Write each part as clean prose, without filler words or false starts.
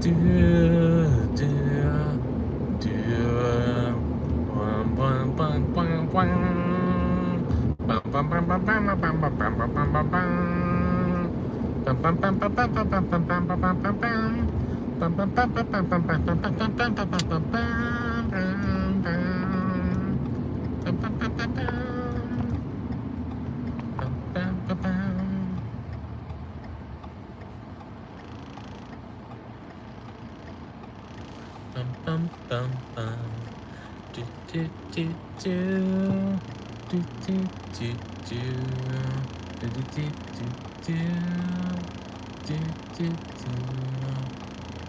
do, do, do, bum, bum, bum, bum, bum. Bum, bum, bum, bum, bum, bum, bum, bum, bum, bum, bum, bum. Bum, bum, bum, bum, bum, bum, bum, bum, bum, bum, bum, bum. Bum, bum, bum, bum, bum, bum, bum, bum, bum, bum, bum, bum, bum, bum, bum. Bum, bum, bum, bum, bum. Bum, bum, bum, bum. Bum, bum, bum, bum. Do, do, do, do. Do, do, do, do. Do, do, do, do, do. Do, do, do.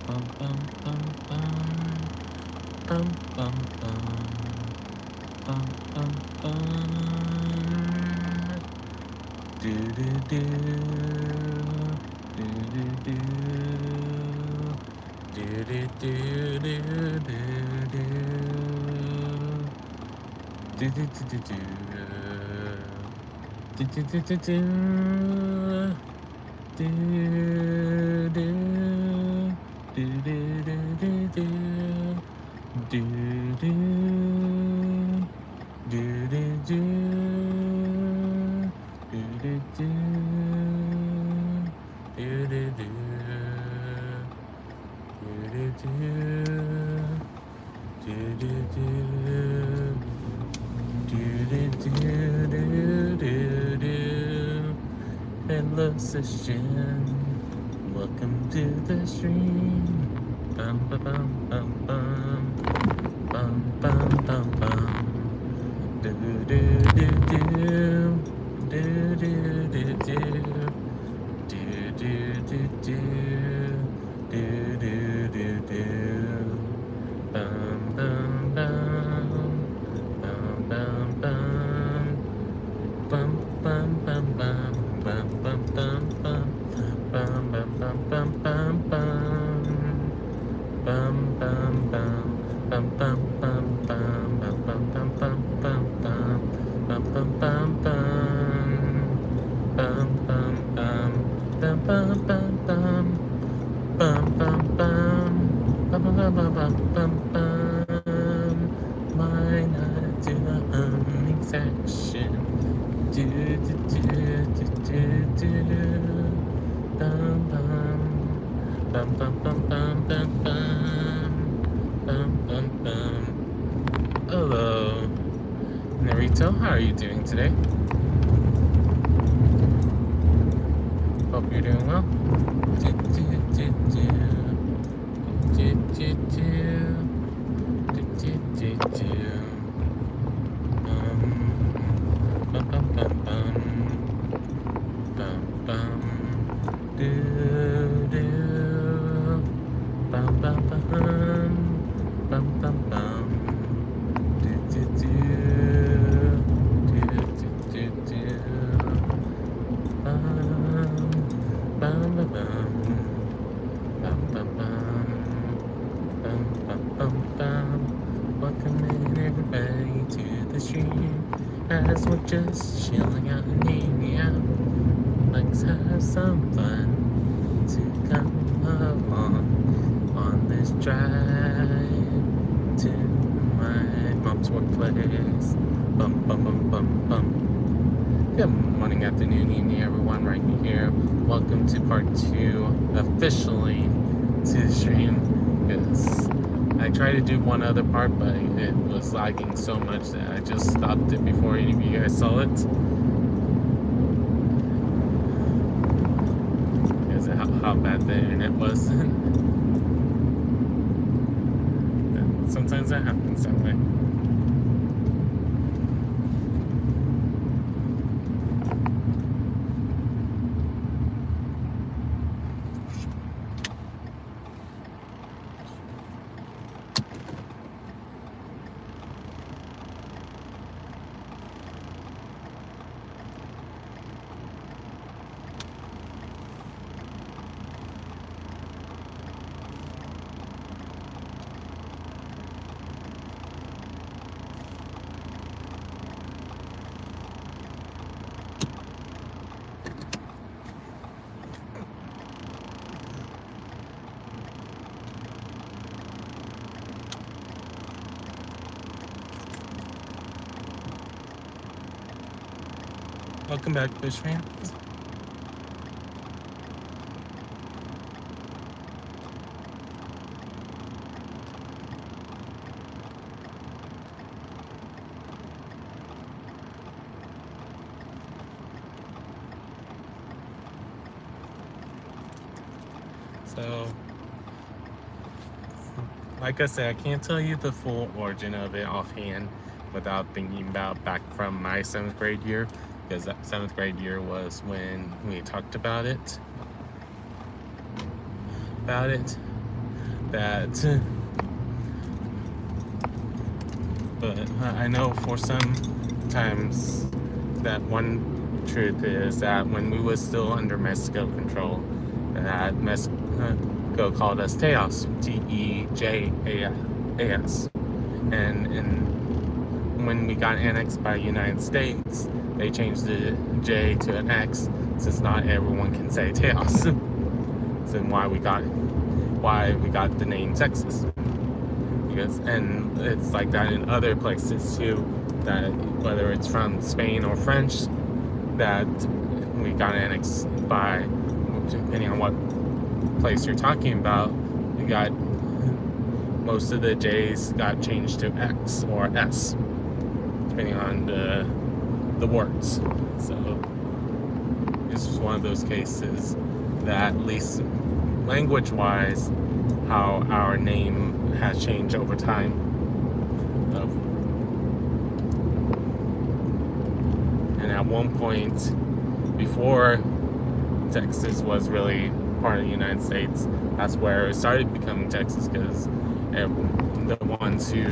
Bum, bum, bum, bum. Bum, bum, bum. Bum, bum, bum. Do, do, do. Do, do, do. Do, do, do, do, do, do. Do, do, do, do, do. Do, do, do, do, do. Do, do. Do, do, do, do, do. Do, do. Do, do, do. Do, do, do. Do, do, do. Hello, session. Welcome to the stream. Bum bum bum bum bum bum bum bum bum. Do do do do do do do do do do do do. Do do do do, bum bum bum, bum bum bum, bum bum bum bum, bum bum bum bum, bum bum bum bum bum bum, bum bum bum, bum bum bum bum, bum bum bum bum bum bum, bum bum bum bum, bum bum bum, bum bum bum bum. Bum bum bum, bum bum bum bum bum bum bum. Why not do the humming section? Do do do do do do. Bum bum, bum bum bum bum bum bum, bum bum bum. Hello, Narito. How are you doing today? Hope you're doing well. Do do do do. Do do do. Do do do do. Bum bum bum bum. Bum bum. Do do. Bum bum bum. Bum bum bum. Do do do. Do do do do. Bum bum bum bum. Bum bum bum. Bum bum bum bum. Welcome in everybody to the stream. As we're just chilling out and hanging out. Let's have some fun to come along on this drive to my mom's workplace. Bum bum bum bum bum. Good morning, afternoon, evening, everyone, right here. Welcome to part 2, officially, to the stream. Because I tried to do one other part, but it was lagging so much that I just stopped it before any of you guys saw it. Because of how bad the internet was. Sometimes that happens that way. Welcome back, Fish fans. So, like I said, I can't tell you the full origin of it offhand without thinking about back from my 7th grade year, because that 7th grade year was when we talked about it. That, but I know for some times that one truth is that when we was still under Mexico control, that Mexico called us Tejas, Tejas, and when we got annexed by the United States, they changed the J to an X, since not everyone can say Tejas. So why we got the name Texas. Because, and it's like that in other places too, that whether it's from Spain or French, that we got annexed by, depending on what place you're talking about, you got most of the J's got changed to X or S, depending on the words. So this is one of those cases that, at least language-wise, how our name has changed over time. And at one point, before Texas was really part of the United States, that's where it started becoming Texas, because the ones who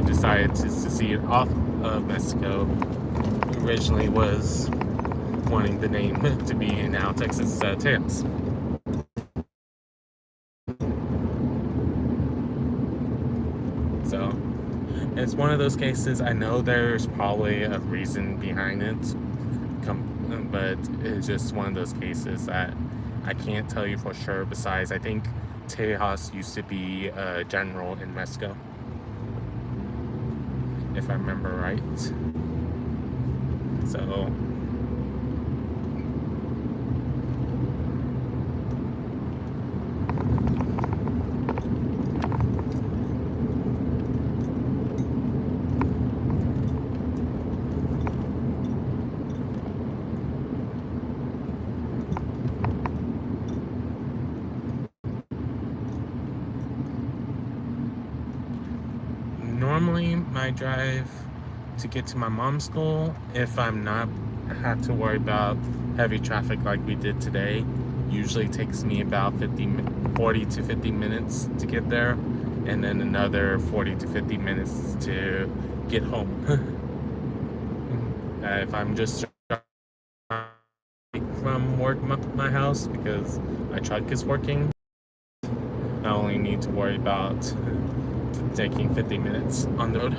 decided to secede off of Mexico originally was wanting the name to be now Texas Tejas. So it's one of those cases. I know there's probably a reason behind it, but it's just one of those cases that I can't tell you for sure. Besides, I think Tejas used to be a general in Mexico, if I remember right. So normally my drive to get to my mom's school, if I'm not have to worry about heavy traffic like we did today, usually takes me about 40 to 50 minutes to get there, and then another 40 to 50 minutes to get home. If I'm just from work my house, because my truck is working, I only need to worry about taking 50 minutes on the road.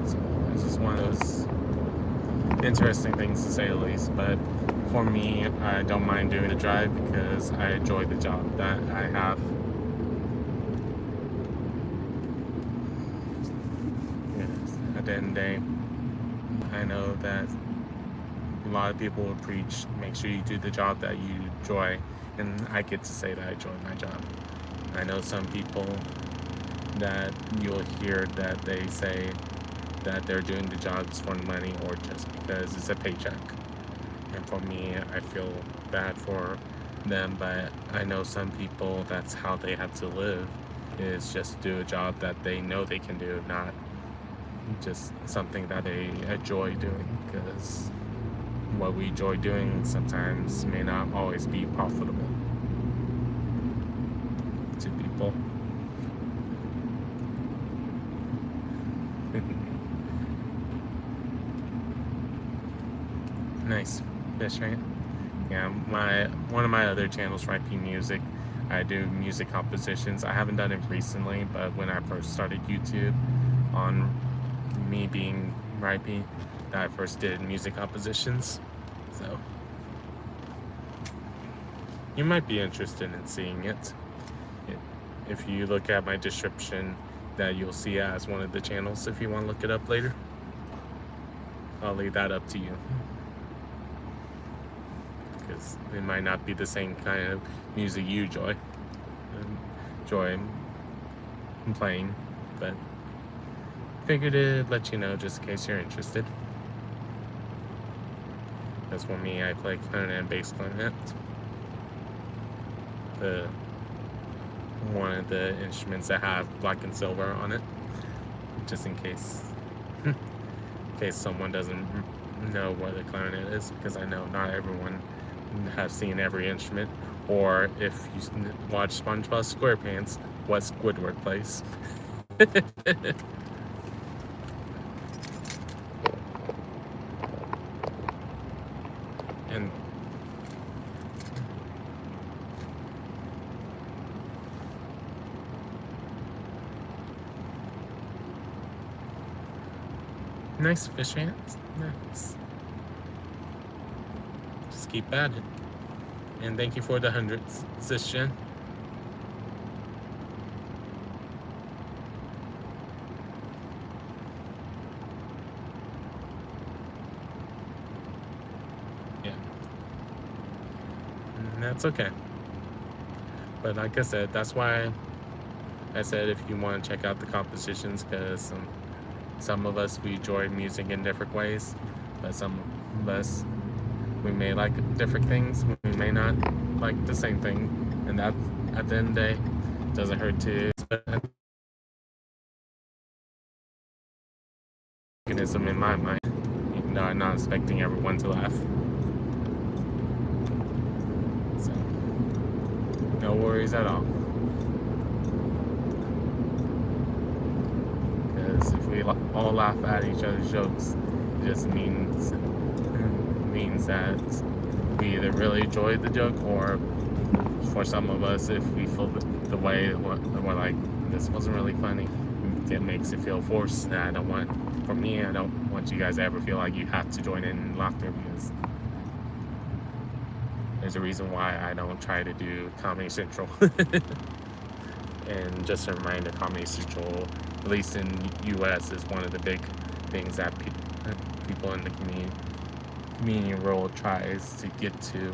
So it's just one of those interesting things, to say the least. But for me, I don't mind doing the drive because I enjoy the job that I have. At the end of the day, I know that a lot of people will preach, make sure you do the job that you enjoy, and I get to say that I enjoy my job. I know some people that you'll hear that they say that they're doing the jobs for money or just because it's a paycheck. And for me, I feel bad for them, but I know some people, that's how they have to live, is just do a job that they know they can do, not just something that they enjoy doing, because what we enjoy doing sometimes may not always be profitable to people. Nice fish, right? Yeah, one of my other channels, Rhypi Music, I do music compositions. I haven't done it recently, but when I first started YouTube, on me being Rhypi, that I first did music compositions. So you might be interested in seeing it. If you look at my description, that you'll see it as one of the channels if you want to look it up later. I'll leave that up to you, because it might not be the same kind of music you enjoy playing, but figured to let you know just in case you're interested. Because for me, I play clarinet and bass clarinet. One of the instruments that have black and silver on it, just in case someone doesn't know what a clarinet is, because I know not everyone has seen every instrument, or if you watch SpongeBob SquarePants, what Squidward plays. And nice fish hands. Nice. Just keep at it. And thank you for the 100s, Sis Jen. Yeah. And that's okay. But like I said, that's why I said if you want to check out the compositions, because some of us, we enjoy music in different ways, but some of us, we may like different things, we may not like the same thing, and that, at the end of the day, doesn't hurt to mechanism in my mind, even though I'm not expecting everyone to laugh. So, no worries at all. Because if we all laugh at each other's jokes, it just means that we either really enjoyed the joke, or for some of us, if we feel the way we're like, this wasn't really funny, it makes it feel forced. And I don't want you guys to ever feel like you have to join in laughter, because there's a reason why I don't try to do Comedy Central. And just a reminder, Comedy Central, at least in US, is one of the big things that people in the community world tries to get to,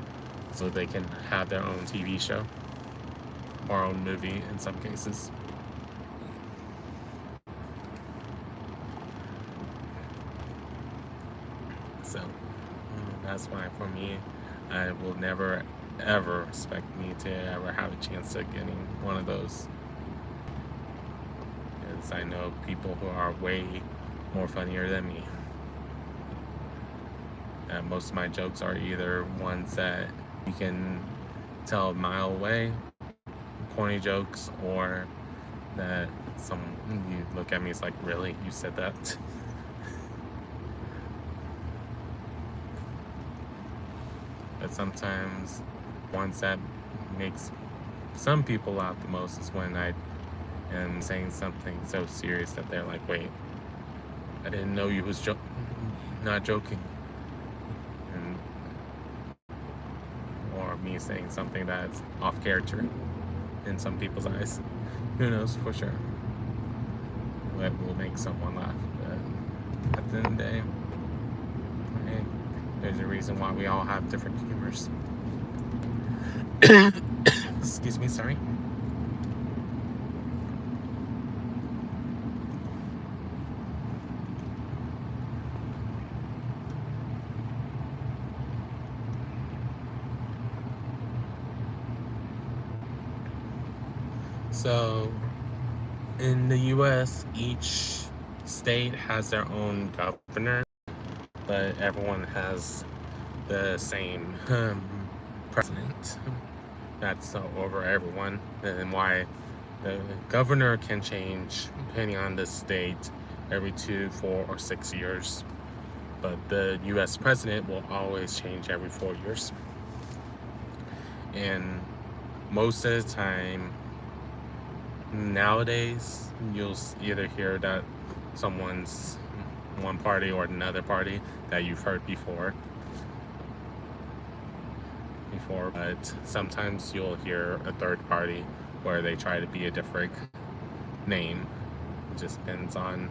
so they can have their own TV show or own movie in some cases. So that's why, for me, I will never ever expect me to ever have a chance of getting one of those, because I know people who are way more funnier than me. Most of my jokes are either ones that you can tell a mile away, corny jokes, or that you look at me, it's like, really, you said that? But sometimes ones that makes some people laugh the most is when I am saying something so serious that they're like, wait, I didn't know you was not joking. Or me saying something that's off character in some people's eyes. Who knows for sure what will make someone laugh. But at the end of the day, there's a reason why we all have different humors. Excuse me, sorry. So, in the US, each state has their own governor, but everyone has the same president. That's over everyone, and why the governor can change depending on the state every 2, 4, or 6 years, but the US president will always change every 4 years. And most of the time, nowadays, you'll either hear that someone's one party or another party that you've heard before. before, but sometimes you'll hear a third party where they try to be a different name. It just depends on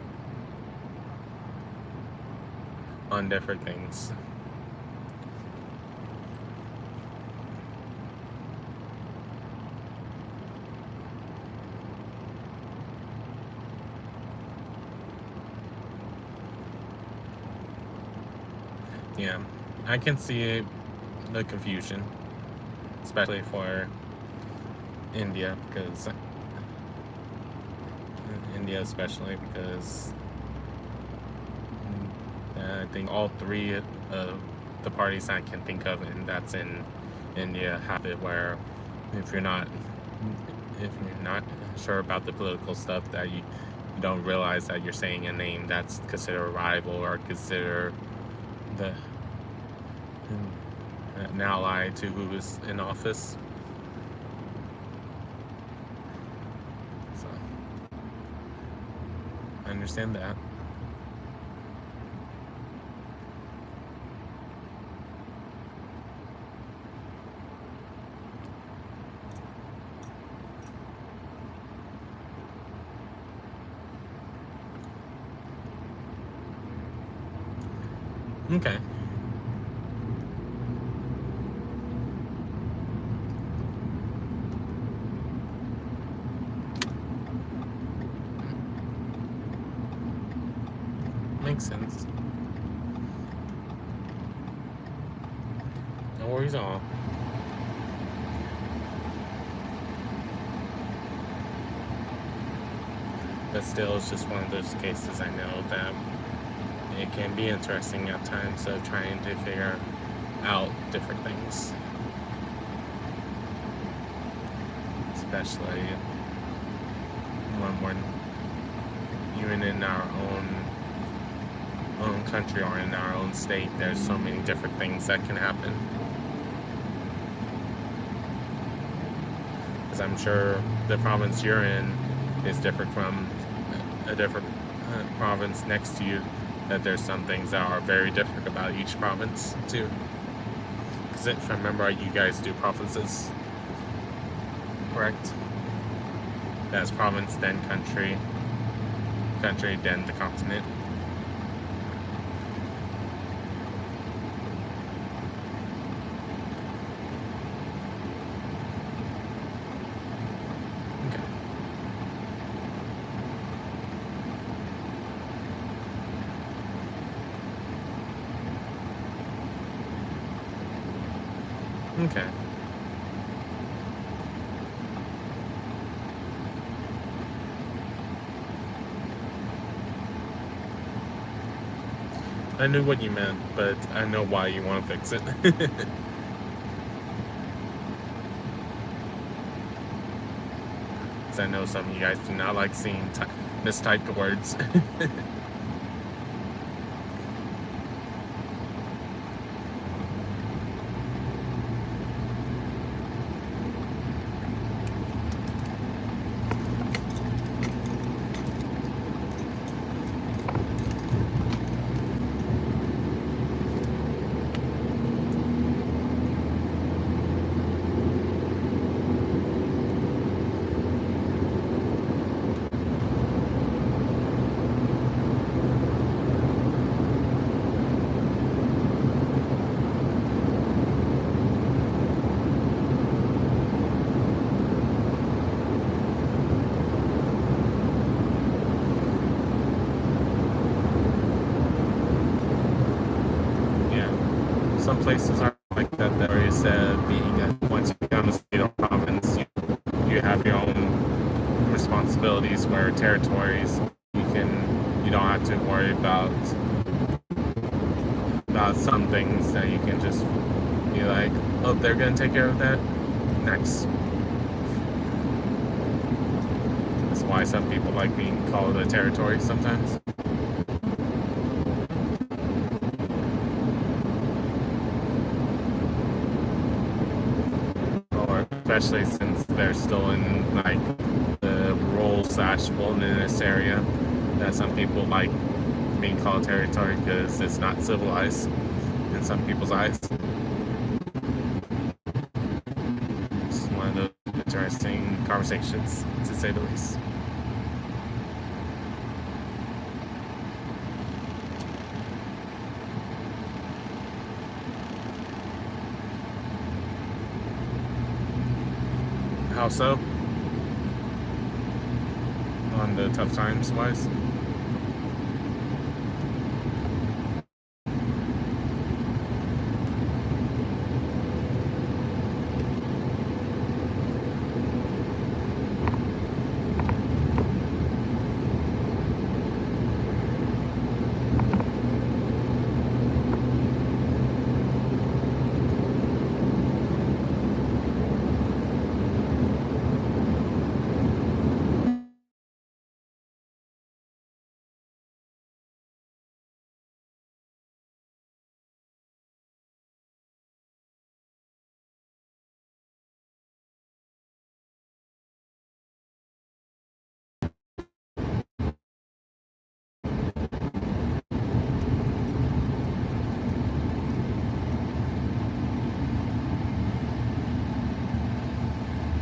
different things. Yeah, I can see the confusion, especially for India, because especially because I think all three of the parties I can think of, and that's in India, have it where if you're not sure about the political stuff, that you don't realize that you're saying a name that's considered a rival or considered an ally to who is in office. So I understand that. Okay. Makes sense. No worries at all. But still, it's just one of those cases I know that it can be interesting at times of trying to figure out different things. Especially when we're even in our own country or in our own state, there's so many different things that can happen. Because I'm sure the province you're in is different from a different province next to you, that there's some things that are very different about each province too. Because if I remember right, you guys do provinces, correct? That's province, then country, then the continent. Okay. I knew what you meant, but I know why you want to fix it. Because I know some of you guys do not like seeing mistyped words. Some places are like that, where you said once you become a state or province, you have your own responsibilities. Where territories, you don't have to worry about some things, that you can just be like, oh, they're gonna take care of that. Nice. That's why some people like being called a territory sometimes. Especially since they're still in like the rural/wilderness area, that some people like being called territory because it's not civilized in some people's eyes. one of those interesting conversations, to say the least. How so? On the tough times wise?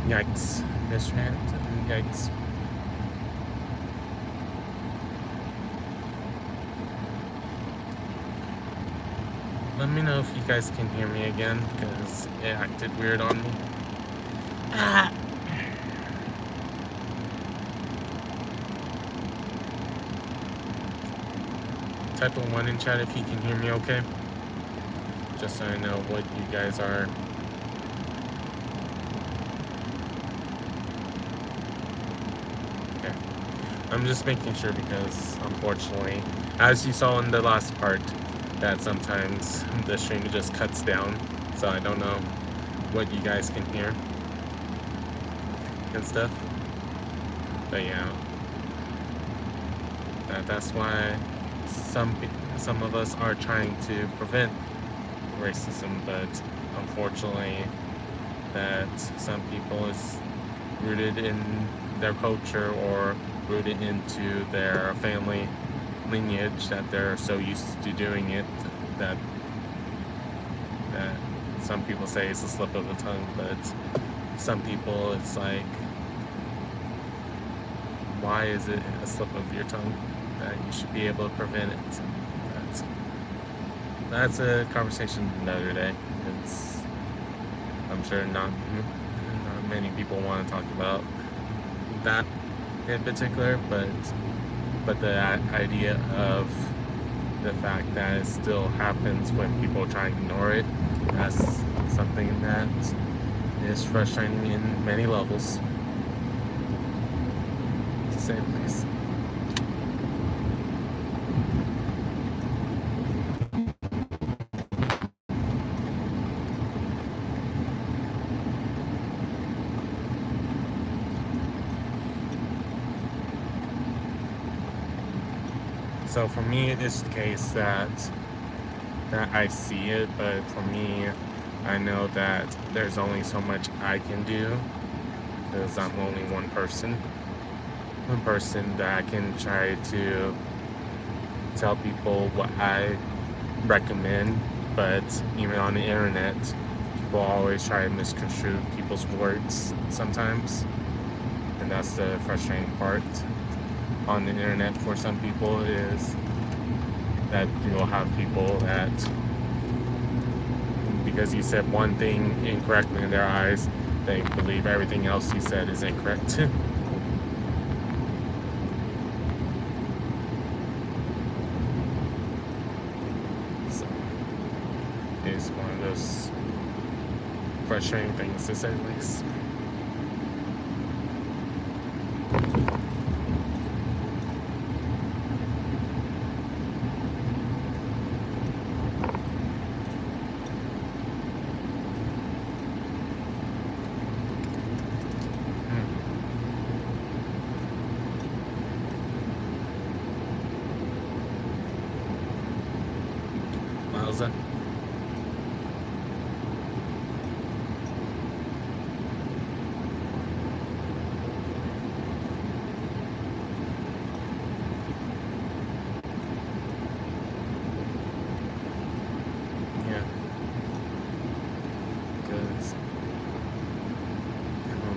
Yikes. This rant. Yikes. Let me know if you guys can hear me again, because it acted weird on me. Type a 1 in chat if you can hear me okay. Just so I know what you guys are. Okay. I'm just making sure because, unfortunately, as you saw in the last part, that sometimes the stream just cuts down. So I don't know what you guys can hear and stuff. But yeah. That's why some of us are trying to prevent racism, but unfortunately that some people is rooted in their culture or rooted into their family lineage that they're so used to doing it that some people say it's a slip of the tongue, but some people it's like, why is it a slip of your tongue? That you should be able to prevent it. That's a conversation another day. I'm sure not many people want to talk about that in particular, but the idea of the fact that it still happens when people try to ignore it, that's something that is frustrating in many levels, to say the least. So for me, it's the case that I see it, but for me, I know that there's only so much I can do because I'm only one person that I can try to tell people what I recommend, but even on the internet, people always try to misconstrue people's words sometimes, and that's the frustrating part on the internet for some people, is that you'll have people that, because you said one thing incorrectly in their eyes, they believe everything else you said is incorrect. So it's one of those frustrating things, to say the least. Wowza.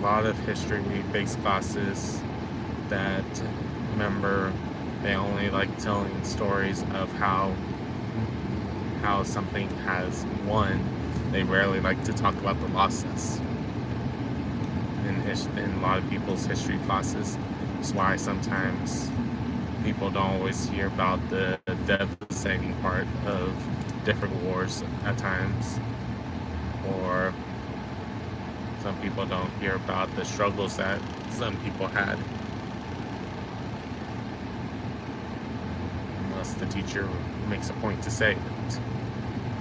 lot of history-based classes that, remember, they only like telling stories of how something has won. They rarely like to talk about the losses in a lot of people's history classes. That's why sometimes people don't always hear about the devastating part of different wars at times, or some people don't hear about the struggles that some people had, unless the teacher makes a point to say it.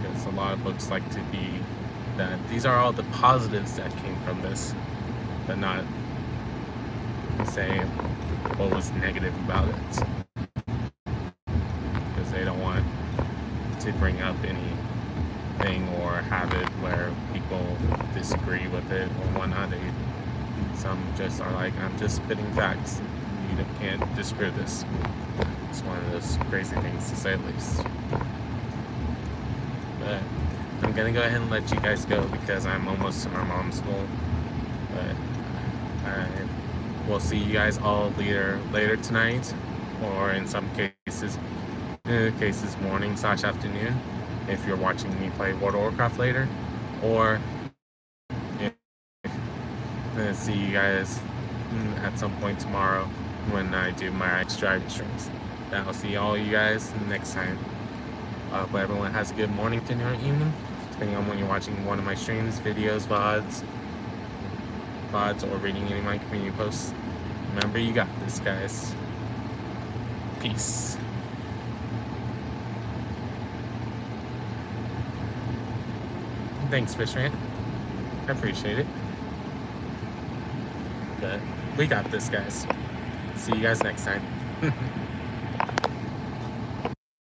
Because a lot of books like to be that these are all the positives that came from this, but not say what was negative about it, because they don't want to bring up anything or have it where people disagree with it or whatnot. Some just are like, I'm just spitting facts. You can't disprove this. It's one of those crazy things, to say the least. But I'm gonna go ahead and let you guys go because I'm almost to my mom's school. But we'll see you guys all later tonight, or in some cases morning/afternoon if you're watching me play World of Warcraft later, or if see you guys at some point tomorrow when I do my driving streams. I'll see all you guys next time. I hope everyone has a good morning, dinner, or evening, depending on when you're watching one of my streams, videos, VODs, or reading any of my community posts. Remember, you got this, guys. Peace. Thanks, Fishman. I appreciate it. But we got this, guys. See you guys next time.